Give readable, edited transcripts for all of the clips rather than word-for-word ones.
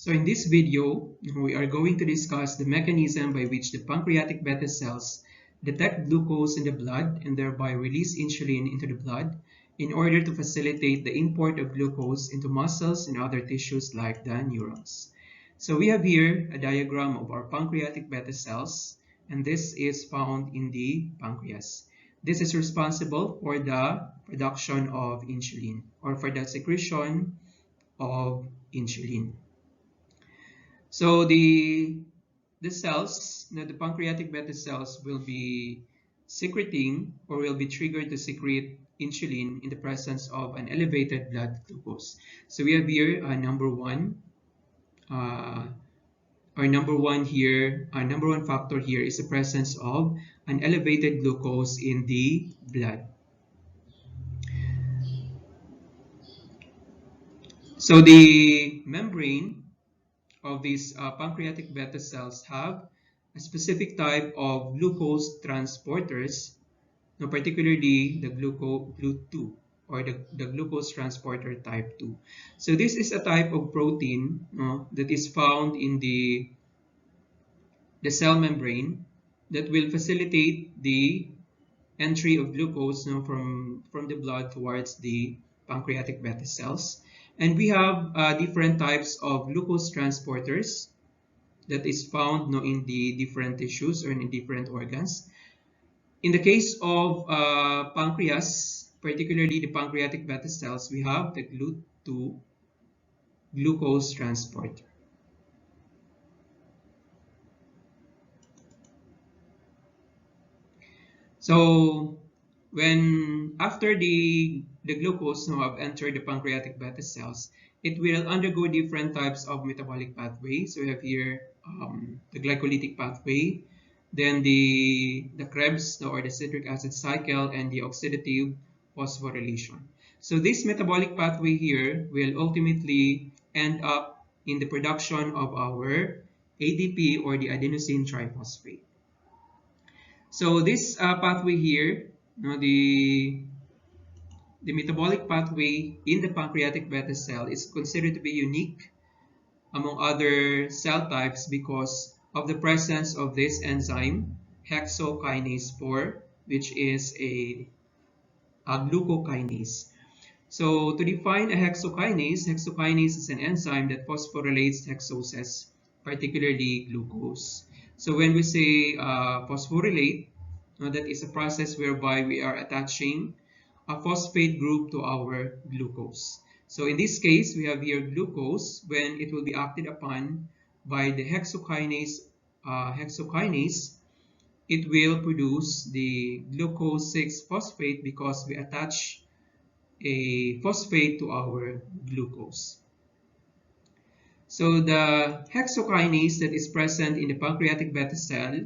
So in this video, we are going to discuss the mechanism by which the pancreatic beta cells detect glucose in the blood and thereby release insulin into the blood in order to facilitate the import of glucose into muscles and other tissues like the neurons. So we have here a diagram of our pancreatic beta cells, and this is found in the pancreas. This is responsible for the production of insulin or for the secretion of insulin. So the cells, the pancreatic beta cells will be secreting or will be triggered to secrete insulin in the presence of an elevated blood glucose. So we have here number one factor here is the presence of an elevated glucose in the blood. So the membrane of these pancreatic beta cells have a specific type of glucose transporters, particularly the GLUT2 or the glucose transporter type 2. So this is a type of protein that is found in the cell membrane that will facilitate the entry of glucose from the blood towards the pancreatic beta cells. And we have different types of glucose transporters that is found in the different tissues or in different organs. In the case of pancreas, particularly the pancreatic beta cells, we have the GLUT2 glucose transporter. So when after the glucose have entered the pancreatic beta cells, it will undergo different types of metabolic pathways. So we have here the glycolytic pathway, then the Krebs or the citric acid cycle, and the oxidative phosphorylation. So this metabolic pathway here will ultimately end up in the production of our ADP or the adenosine triphosphate. So this pathway here, the metabolic pathway in the pancreatic beta cell is considered to be unique among other cell types because of the presence of this enzyme, Hexokinase 4, which is a glucokinase. So to define a hexokinase is an enzyme that phosphorylates hexoses, particularly glucose. So when we say phosphorylate, that is a process whereby we are attaching a phosphate group to our glucose. So in this case, we have here glucose. When it will be acted upon by the hexokinase, it will produce the glucose 6-phosphate because we attach a phosphate to our glucose. So the hexokinase that is present in the pancreatic beta cell,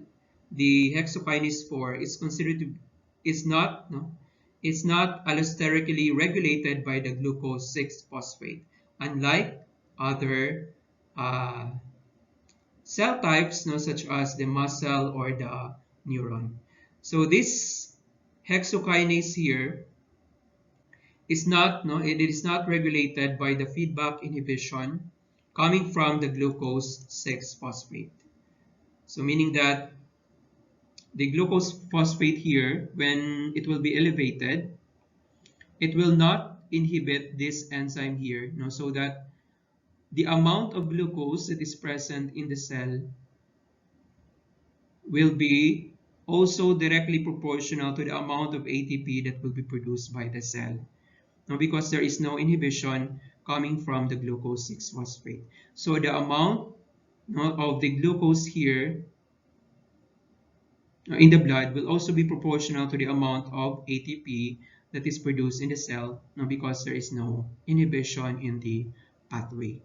the hexokinase 4, is considered to it's not allosterically regulated by the glucose 6-phosphate, unlike other cell types such as the muscle or the neuron. So this hexokinase here is not regulated by the feedback inhibition coming from the glucose 6-phosphate. So meaning that the glucose phosphate here, when it will be elevated, it will not inhibit this enzyme here, so that the amount of glucose that is present in the cell will be also directly proportional to the amount of ATP that will be produced by the cell. Now, because there is no inhibition coming from the glucose 6-phosphate. So the amount of the glucose here in the blood will also be proportional to the amount of ATP that is produced in the cell, because there is no inhibition in the pathway.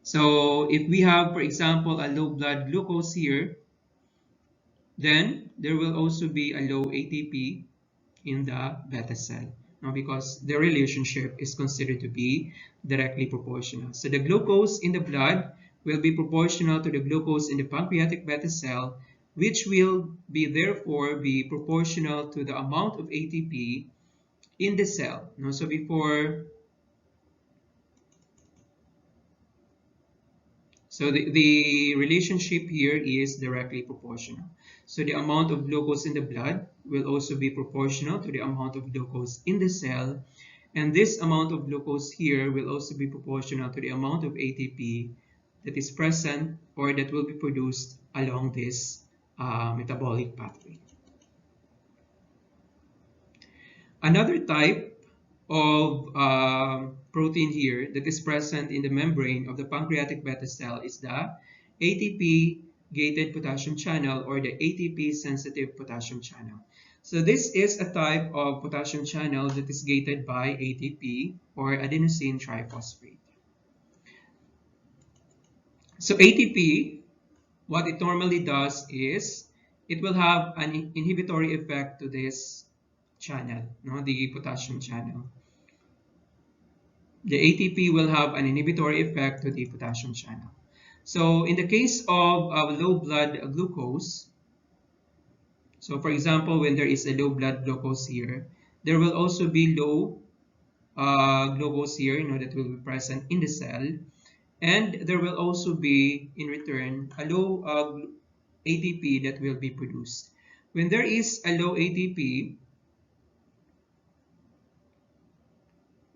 So if we have, for example, a low blood glucose here, then there will also be a low ATP in the beta cell, because the relationship is considered to be directly proportional. So the glucose in the blood will be proportional to the glucose in the pancreatic beta cell, which will be therefore be proportional to the amount of ATP in the cell. So before So the relationship here is directly proportional. So the amount of glucose in the blood will also be proportional to the amount of glucose in the cell. And this amount of glucose here will also be proportional to the amount of ATP that is present or that will be produced along this metabolic pathway. Another type of protein here that is present in the membrane of the pancreatic beta cell is the ATP-gated potassium channel or the ATP-sensitive potassium channel. So this is a type of potassium channel that is gated by ATP or adenosine triphosphate. So ATP, what it normally does is it will have an inhibitory effect to this channel, the potassium channel. The ATP will have an inhibitory effect to the potassium channel. So in the case of low blood glucose, so for example, when there is a low blood glucose here, there will also be low glucose here, that will be present in the cell. And there will also be, in return, a low ATP that will be produced. When there is a low ATP,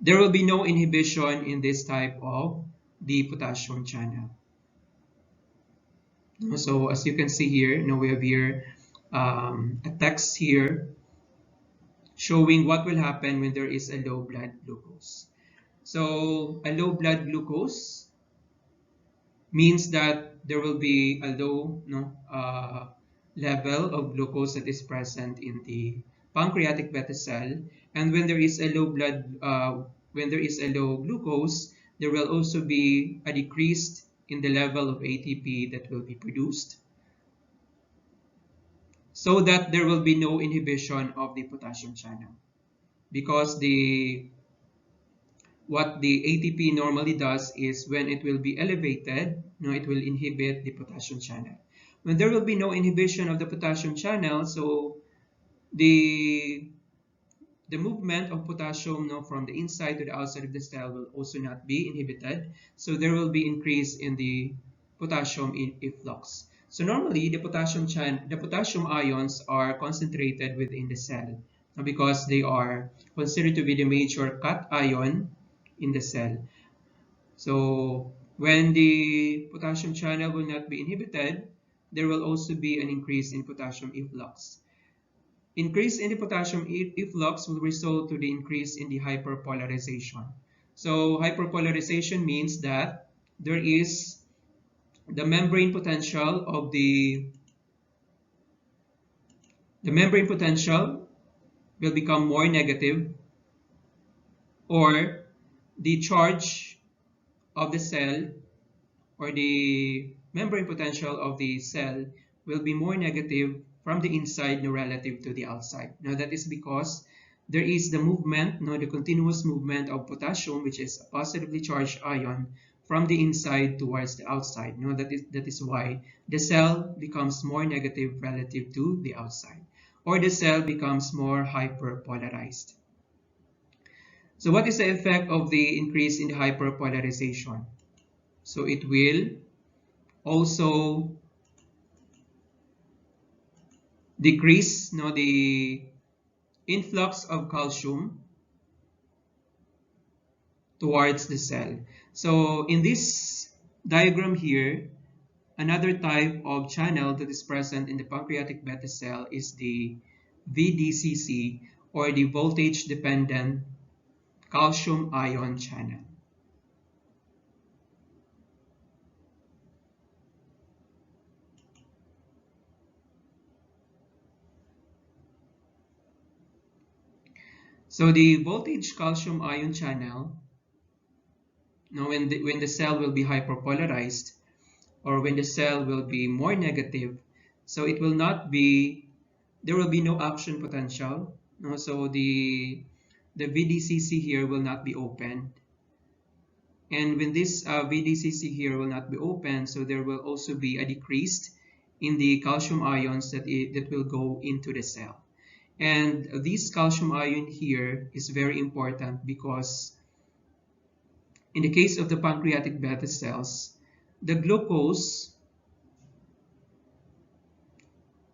there will be no inhibition in this type of the potassium channel. So as you can see here, we have here a text here showing what will happen when there is a low blood glucose. So a low blood glucose means that there will be a low level of glucose that is present in the pancreatic beta cell, and when there is a low glucose, there will also be a decrease in the level of ATP that will be produced, so that there will be no inhibition of the potassium channel, because what the ATP normally does is when it will be elevated, it will inhibit the potassium channel. When there will be no inhibition of the potassium channel, so the movement of potassium from the inside to the outside of the cell will also not be inhibited. So there will be increase in the potassium efflux. So normally the potassium ions are concentrated within the cell because they are considered to be the major cation in the cell. So when the potassium channel will not be inhibited, there will also be an increase in potassium efflux. Increase in the potassium efflux will result to the increase in the hyperpolarization. So hyperpolarization means that there is the membrane potential of the membrane potential will become more negative, or the charge of the cell or the membrane potential of the cell will be more negative from the inside relative to the outside. Now that is because there is the movement, the continuous movement of potassium, which is a positively charged ion, from the inside towards the outside. That is why the cell becomes more negative relative to the outside, or the cell becomes more hyperpolarized. So what is the effect of the increase in the hyperpolarization? So it will also decrease the influx of calcium towards the cell. So in this diagram here, another type of channel that is present in the pancreatic beta cell is the VDCC, or the voltage dependent calcium ion channel. So the voltage calcium ion channel, when the cell will be hyperpolarized, or when the cell will be more negative, so it will not be, there will be no action potential. So the VDCC here will not be opened. And when this VDCC here will not be open, so there will also be a decrease in the calcium ions that will go into the cell. And this calcium ion here is very important because in the case of the pancreatic beta cells, the glucose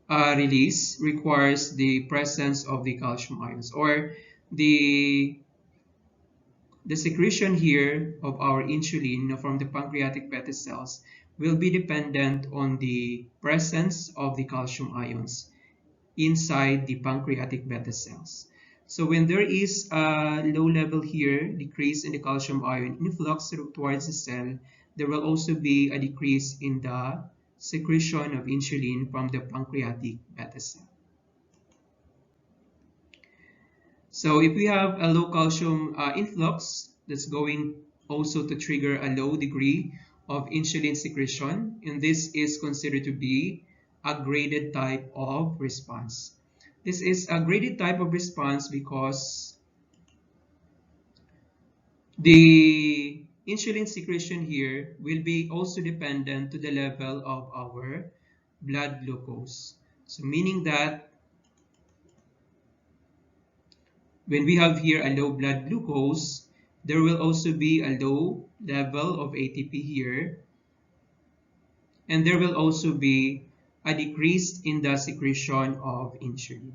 release requires the presence of the calcium ions, or the secretion here of our insulin from the pancreatic beta cells will be dependent on the presence of the calcium ions inside the pancreatic beta cells. So when there is a low level here, decrease in the calcium ion influx towards the cell, there will also be a decrease in the secretion of insulin from the pancreatic beta cell. So if we have a low calcium influx, that's going also to trigger a low degree of insulin secretion, and this is considered to be a graded type of response. This is a graded type of response because the insulin secretion here will be also dependent to the level of our blood glucose. So meaning that when we have here a low blood glucose, there will also be a low level of ATP here, and there will also be a decrease in the secretion of insulin.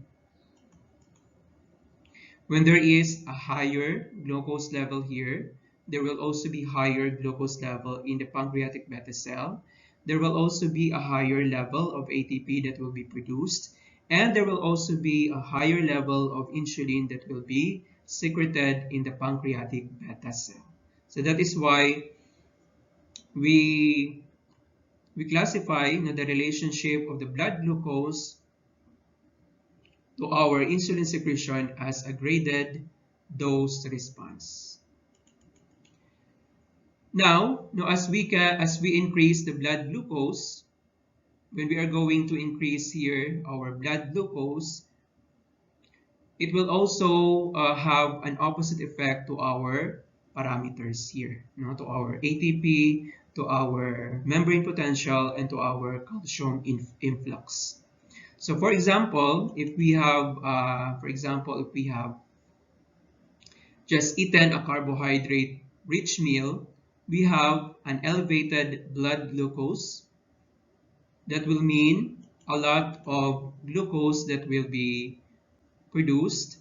When there is a higher glucose level here, there will also be higher glucose level in the pancreatic beta cell. There will also be a higher level of ATP that will be produced, and there will also be a higher level of insulin that will be secreted in the pancreatic beta cell. So that is why we classify the relationship of the blood glucose to our insulin secretion as a graded dose response. Now, as we increase the blood glucose, when we are going to increase here our blood glucose, it will also have an opposite effect to our parameters here, to our ATP, to our membrane potential, and to our calcium influx. So, for example, if we have, just eaten a carbohydrate-rich meal, we have an elevated blood glucose. That will mean a lot of glucose that will be produced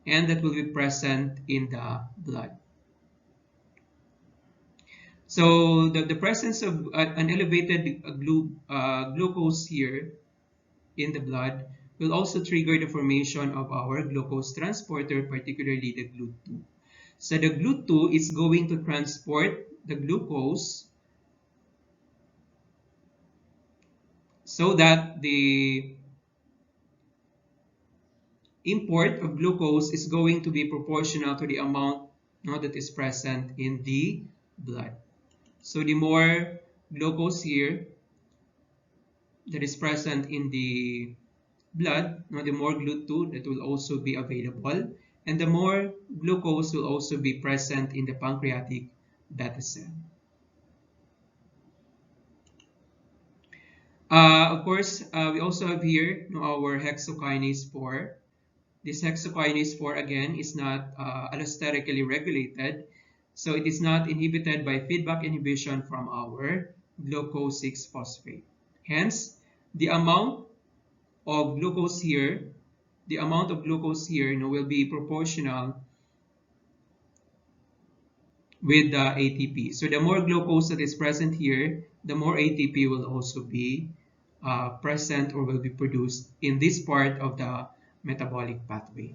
and that will be present in the blood. So the presence of an elevated glucose here in the blood will also trigger the formation of our glucose transporter, particularly the GLUT2. So the GLUT2 is going to transport the glucose so that the import of glucose is going to be proportional to the amount that is present in the blood. So the more glucose here that is present in the blood, the more GLUT2 that will also be available, and the more glucose will also be present in the pancreatic beta cell. Of course, we also have here our hexokinase 4. This hexokinase 4 again is not allosterically regulated, so it is not inhibited by feedback inhibition from our glucose 6-phosphate. Hence, the amount of glucose here, will be proportional with the ATP. So the more glucose that is present here, the more ATP will also be present or will be produced in this part of the metabolic pathway.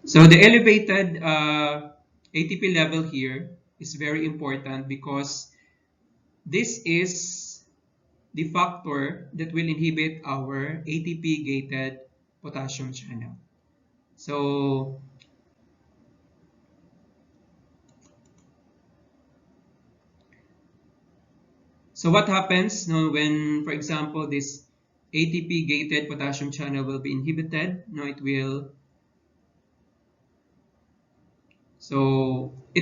So the elevated ATP level here is very important because this is the factor that will inhibit our ATP-gated potassium channel. So what happens when, for example, this ATP-gated potassium channel will be inhibited? It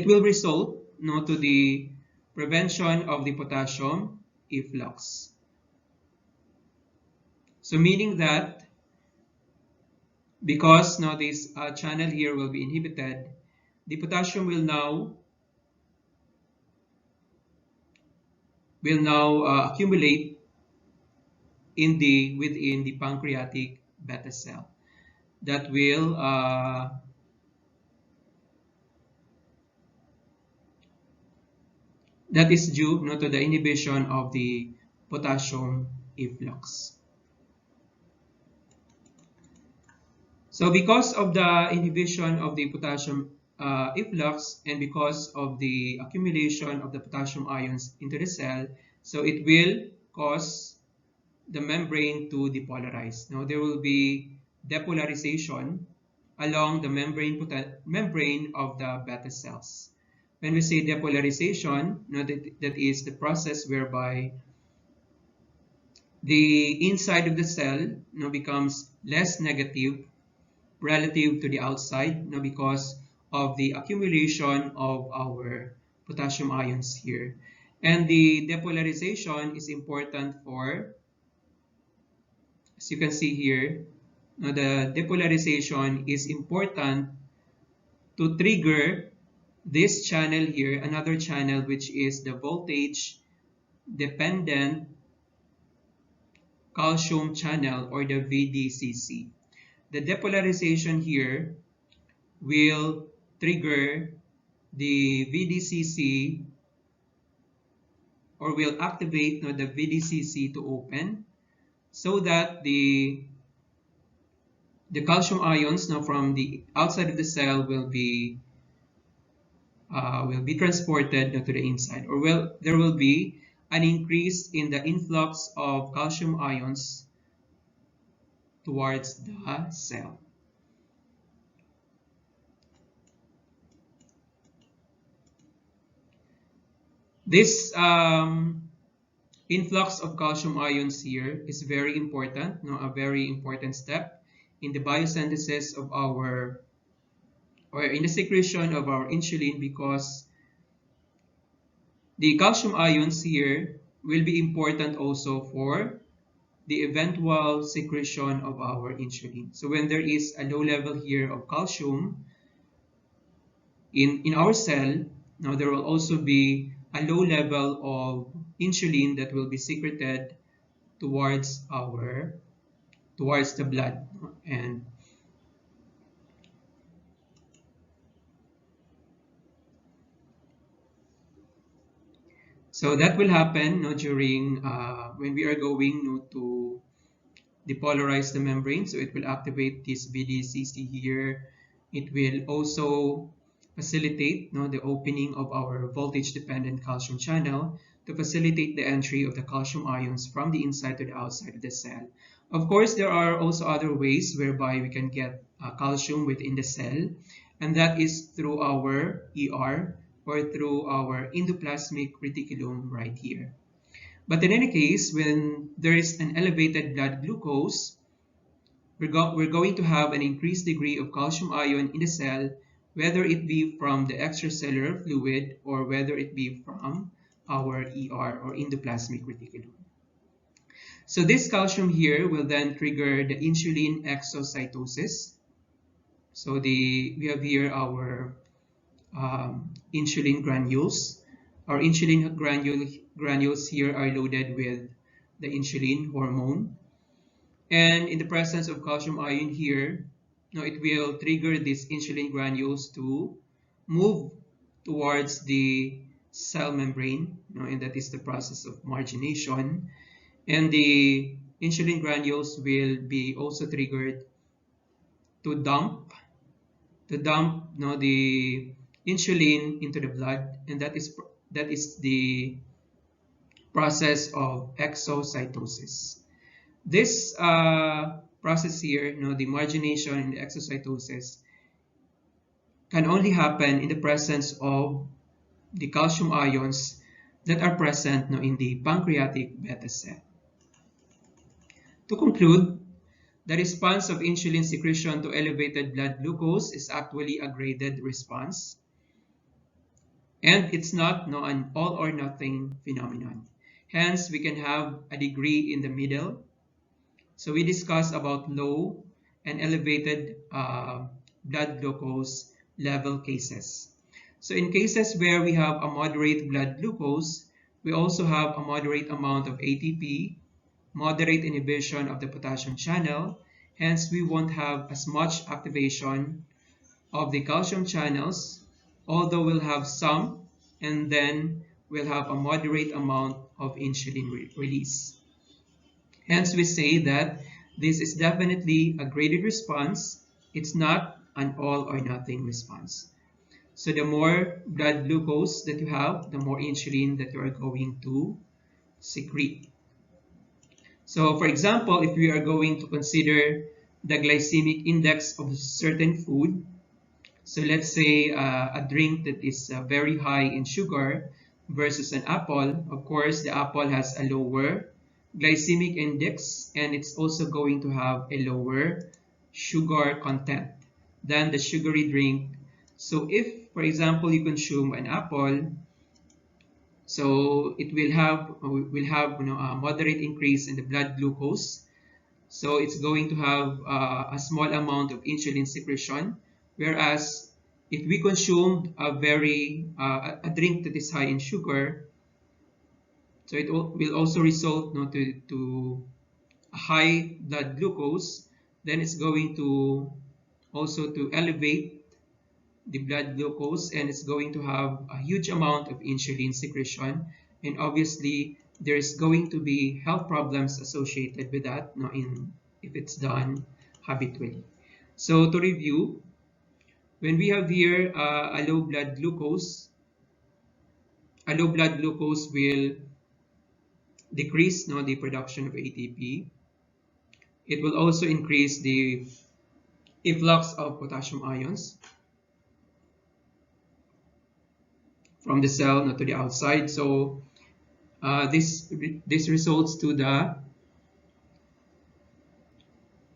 will result to the prevention of the potassium efflux. So meaning that because now this channel here will be inhibited, the potassium will now accumulate within the pancreatic beta cell. That will that is due to the inhibition of the potassium efflux. So because of the inhibition of the potassium efflux and because of the accumulation of the potassium ions into the cell, so it will cause the membrane to depolarize. Now there will be depolarization along the membrane of the beta cells. When we say depolarization, that is the process whereby the inside of the cell becomes less negative relative to the outside because of the accumulation of our potassium ions here. And the depolarization is important for, as you can see here, the depolarization is important to trigger this channel here, another channel which is the voltage dependent calcium channel or the VDCC. The depolarization here will trigger the VDCC or will activate the VDCC to open so that the calcium ions now from the outside of the cell will be transported to the inside, or there will be an increase in the influx of calcium ions towards the cell. This influx of calcium ions here is very important, a very important step in the biosynthesis of our, or in the secretion of our insulin, because the calcium ions here will be important also for the eventual secretion of our insulin. So when there is a low level here of calcium in our cell, now there will also be a low level of insulin that will be secreted towards the blood. And so that will happen during when we are going to depolarize the membrane. So it will activate this VDCC here. It will also facilitate the opening of our voltage-dependent calcium channel to facilitate the entry of the calcium ions from the inside to the outside of the cell. Of course, there are also other ways whereby we can get calcium within the cell, and that is through our ER or through our endoplasmic reticulum right here. But in any case, when there is an elevated blood glucose, we're going to have an increased degree of calcium ion in the cell, whether it be from the extracellular fluid or whether it be from our ER or endoplasmic reticulum. So this calcium here will then trigger the insulin exocytosis. So we have here our insulin granules. Our insulin granules here are loaded with the insulin hormone. And in the presence of calcium ion here, it will trigger these insulin granules to move towards the cell membrane, and that is the process of margination. And the insulin granules will be also triggered to dump the insulin into the blood, and that is the process of exocytosis. This process here, the margination and the exocytosis, can only happen in the presence of the calcium ions that are present in the pancreatic beta cell. To conclude, the response of insulin secretion to elevated blood glucose is actually a graded response, and it's not an all or nothing phenomenon. Hence, we can have a degree in the middle, So we discussed about low and elevated blood glucose level cases. So in cases where we have a moderate blood glucose, we also have a moderate amount of ATP, moderate inhibition of the potassium channel, hence we won't have as much activation of the calcium channels, although we'll have some, and then we'll have a moderate amount of insulin release. Hence, we say that this is definitely a graded response. It's not an all or nothing response. So the more blood glucose that you have, the more insulin that you are going to secrete. So for example, if we are going to consider the glycemic index of a certain food, so let's say a drink that is very high in sugar versus an apple. Of course, the apple has a lower glycemic index and it's also going to have a lower sugar content than the sugary drink. So if, for example, you consume an apple, so it will have a moderate increase in the blood glucose. So it's going to have a small amount of insulin secretion, whereas if we consume a drink that is high in sugar, so it will also result to a high blood glucose. Then it's going to also to elevate the blood glucose, and it's going to have a huge amount of insulin secretion, and obviously there's going to be health problems associated with that if it's done habitually. So to review, when we have here a low blood glucose will decrease the production of ATP. It will also increase the efflux of potassium ions from the cell to the outside. So this results to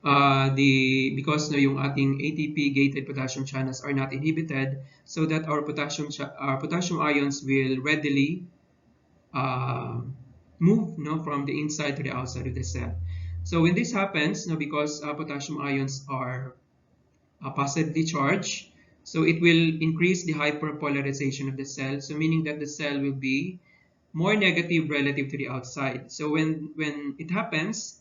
because yung ating ATP gated potassium channels are not inhibited, so that our potassium ions will readily move from the inside to the outside of the cell. So when this happens, because potassium ions are positively charged, so it will increase the hyperpolarization of the cell, so meaning that the cell will be more negative relative to the outside. So when it happens,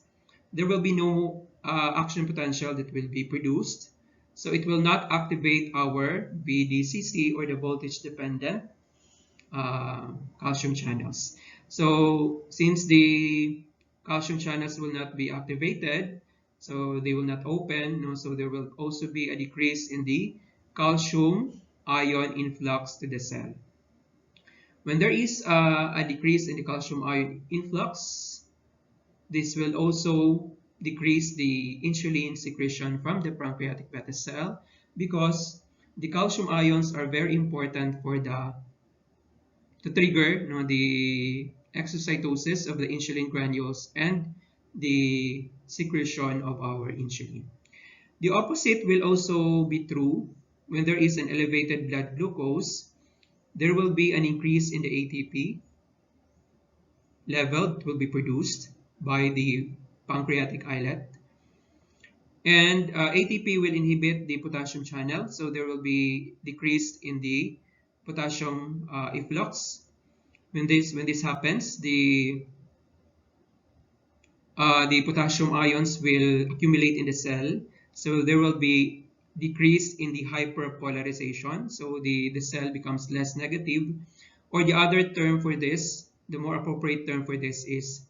there will be no action potential that will be produced. So it will not activate our VDCC, or the voltage dependent calcium channels. So since the calcium channels will not be activated, so they will not open, so there will also be a decrease in the calcium ion influx to the cell. When there is a decrease in the calcium ion influx, this will also decrease the insulin secretion from the pancreatic beta cell, because the calcium ions are very important to trigger the exocytosis of the insulin granules and the secretion of our insulin. The opposite will also be true. When there is an elevated blood glucose, there will be an increase in the ATP level that will be produced by the pancreatic islet. And ATP will inhibit the potassium channel, so there will be decrease in the potassium efflux. When this happens, the potassium ions will accumulate in the cell, so there will be decrease in the hyperpolarization, so the cell becomes less negative. Or the other term for this, the more appropriate term for this is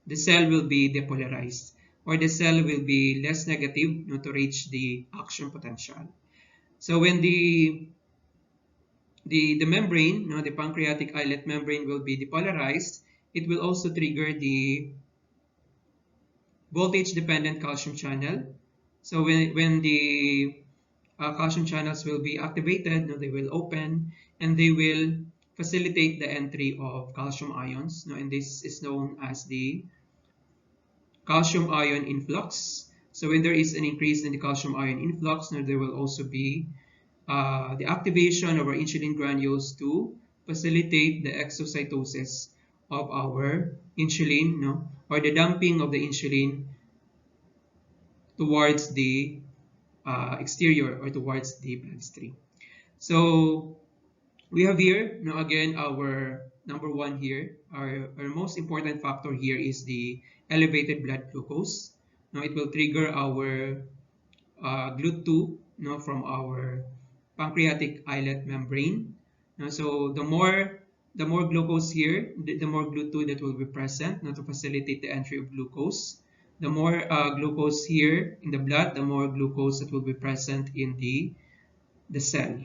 the cell will be depolarized, or the cell will be less negative to reach the action potential. So when the membrane, the pancreatic islet membrane will be depolarized, it will also trigger the voltage-dependent calcium channel. So when the calcium channels will be activated, they will open and they will facilitate the entry of calcium ions. And this is known as the calcium ion influx. So when there is an increase in the calcium ion influx, there will also be the activation of our insulin granules to facilitate the exocytosis of our insulin, or the dumping of the insulin towards the exterior or towards the bloodstream. So we have here, now again, our number one here, our most important factor here is the elevated blood glucose. Now it will trigger our GLUT2 from our pancreatic islet membrane. So the more glucose here, the more GLUT2 that will be present to facilitate the entry of glucose. The more glucose here in the blood, the more glucose that will be present in the cell.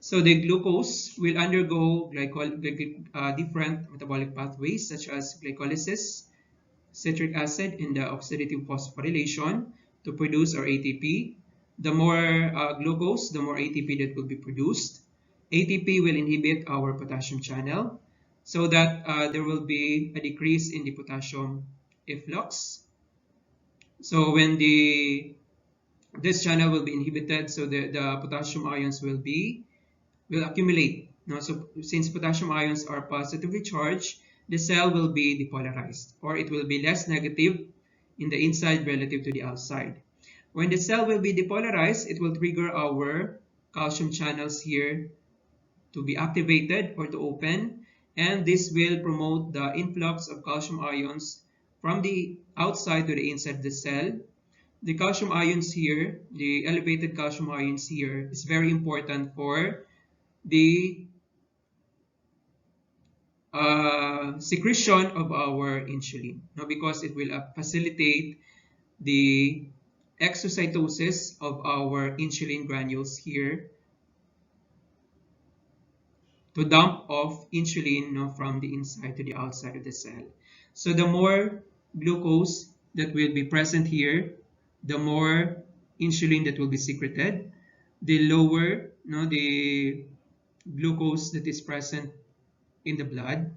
So the glucose will undergo different metabolic pathways such as glycolysis, citric acid, and the oxidative phosphorylation to produce our ATP. The more glucose, the more ATP that will be produced. ATP will inhibit our potassium channel so that there will be a decrease in the potassium efflux. So when this channel will be inhibited, so the potassium ions will accumulate. So since potassium ions are positively charged, the cell will be depolarized, or it will be less negative in the inside relative to the outside. When the cell will be depolarized, it will trigger our calcium channels here to be activated or to open, and this will promote the influx of calcium ions from the outside to the inside of the cell. The calcium ions here, the elevated calcium ions here, is very important for the secretion of our insulin, because it will facilitate the exocytosis of our insulin granules here to dump off insulin from the inside to the outside of the cell. So the more glucose that will be present here, the more insulin that will be secreted. The lower the glucose that is present in the blood,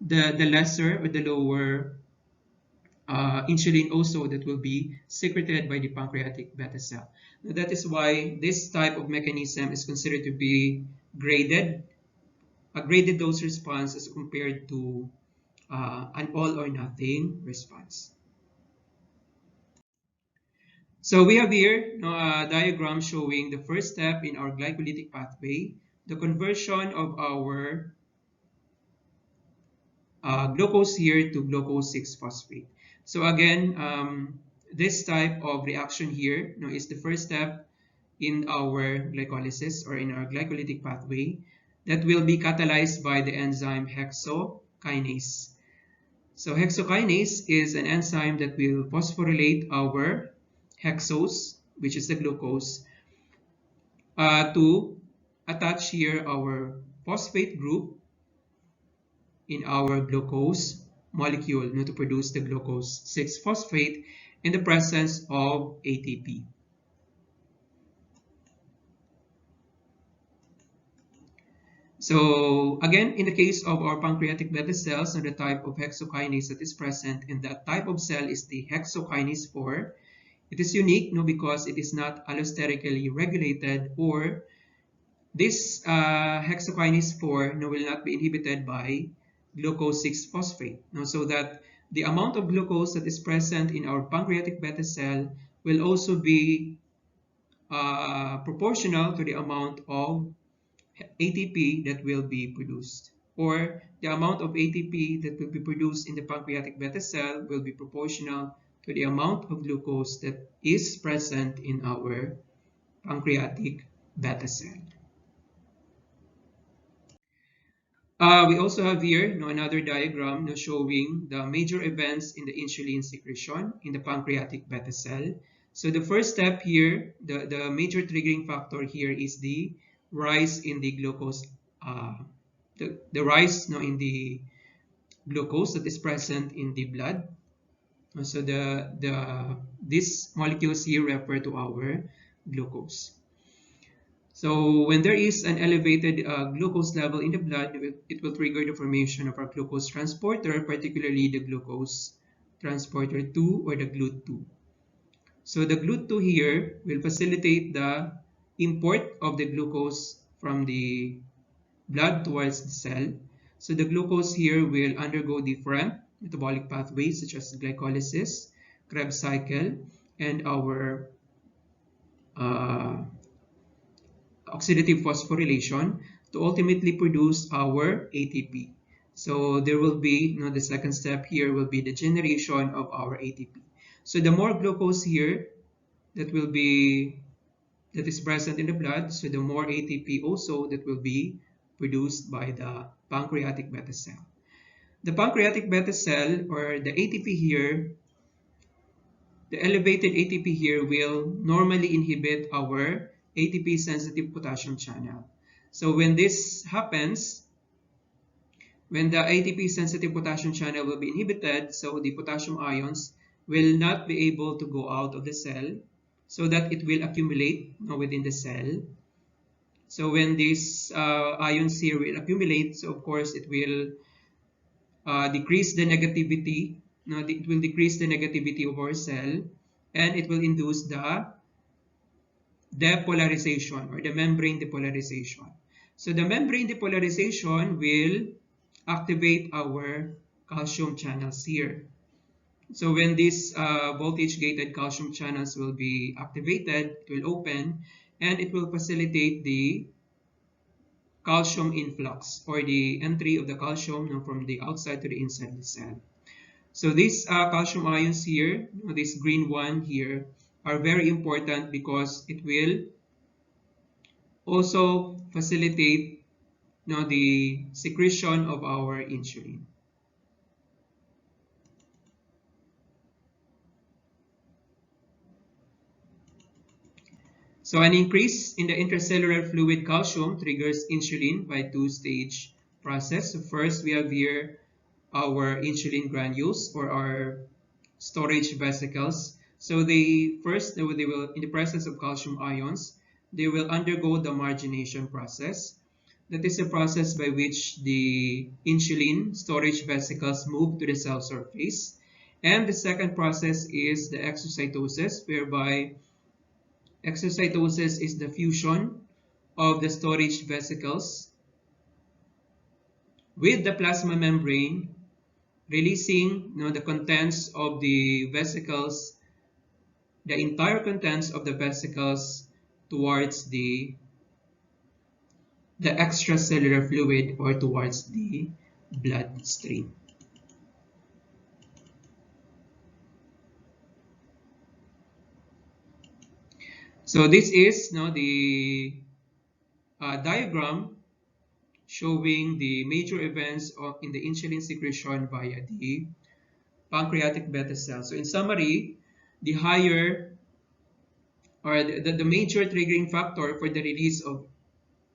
the lesser or the lower insulin also that will be secreted by the pancreatic beta cell. Now, that is why this type of mechanism is considered to be a graded dose response as compared to an all or nothing response. So we have here a diagram showing the first step in our glycolytic pathway, the conversion of our glucose here to glucose 6-phosphate. So again, this type of reaction here is the first step in our glycolysis or in our glycolytic pathway that will be catalyzed by the enzyme hexokinase. So hexokinase is an enzyme that will phosphorylate our hexose, which is the glucose, to attach here our phosphate group in our glucose molecule to produce the glucose 6-phosphate in the presence of ATP. So again, in the case of our pancreatic beta cells, the type of hexokinase that is present in that type of cell is the hexokinase 4. It is unique because it is not allosterically regulated, or this hexokinase 4 will not be inhibited by glucose 6-phosphate. So that the amount of glucose that is present in our pancreatic beta cell will also be proportional to the amount of ATP that will be produced, or the amount of ATP that will be produced in the pancreatic beta cell will be proportional to the amount of glucose that is present in our pancreatic beta cell. We also have here another diagram showing the major events in the insulin secretion in the pancreatic beta cell. So the first step here, the major triggering factor here is the rise in the glucose, the rise in the glucose that is present in the blood. So these molecules here refer to our glucose. So when there is an elevated glucose level in the blood, it will trigger the formation of our glucose transporter, particularly the glucose transporter 2 or the GLUT2. So the GLUT2 here will facilitate the import of the glucose from the blood towards the cell. So the glucose here will undergo different metabolic pathways such as glycolysis, Krebs cycle, and our uh, oxidative phosphorylation to ultimately produce our ATP. So there will be, the second step here will be the generation of our ATP. So the more glucose here that will be that is present in the blood, so the more ATP also that will be produced by the pancreatic beta cell. The pancreatic beta cell, or the ATP here, the elevated ATP here will normally inhibit our ATP sensitive potassium channel. So when this happens, when the ATP sensitive potassium channel will be inhibited, so the potassium ions will not be able to go out of the cell, so that it will accumulate within the cell. So when these ions here will accumulate, so of course it will decrease the negativity. It will decrease the negativity of our cell, and it will induce the depolarization or the membrane depolarization. So the membrane depolarization will activate our calcium channels here. So when these voltage-gated calcium channels will be activated, it will open and it will facilitate the calcium influx or the entry of the calcium from the outside to the inside of the cell. So these calcium ions here, this green one here, are very important because it will also facilitate the secretion of our insulin. So an increase in the intracellular fluid calcium triggers insulin by two-stage process. So first we have here our insulin granules or our storage vesicles. So they will, in the presence of calcium ions, they will undergo the margination process. That is a process by which the insulin storage vesicles move to the cell surface. And the second process is the exocytosis, whereby exocytosis is the fusion of the storage vesicles with the plasma membrane, releasing the contents of the vesicles, the entire contents of the vesicles towards the extracellular fluid or towards the bloodstream. So this is the diagram showing the major events in the insulin secretion via the pancreatic beta cell. So in summary, the higher or the major triggering factor for the release of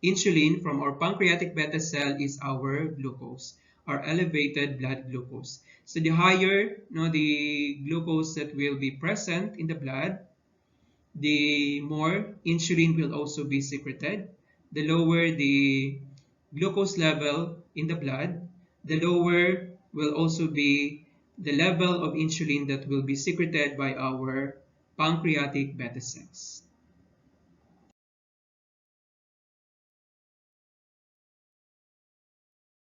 insulin from our pancreatic beta cell is our glucose, our elevated blood glucose. So the higher the glucose that will be present in the blood, the more insulin will also be secreted. The lower the glucose level in the blood, the lower will also be the level of insulin that will be secreted by our pancreatic beta cells.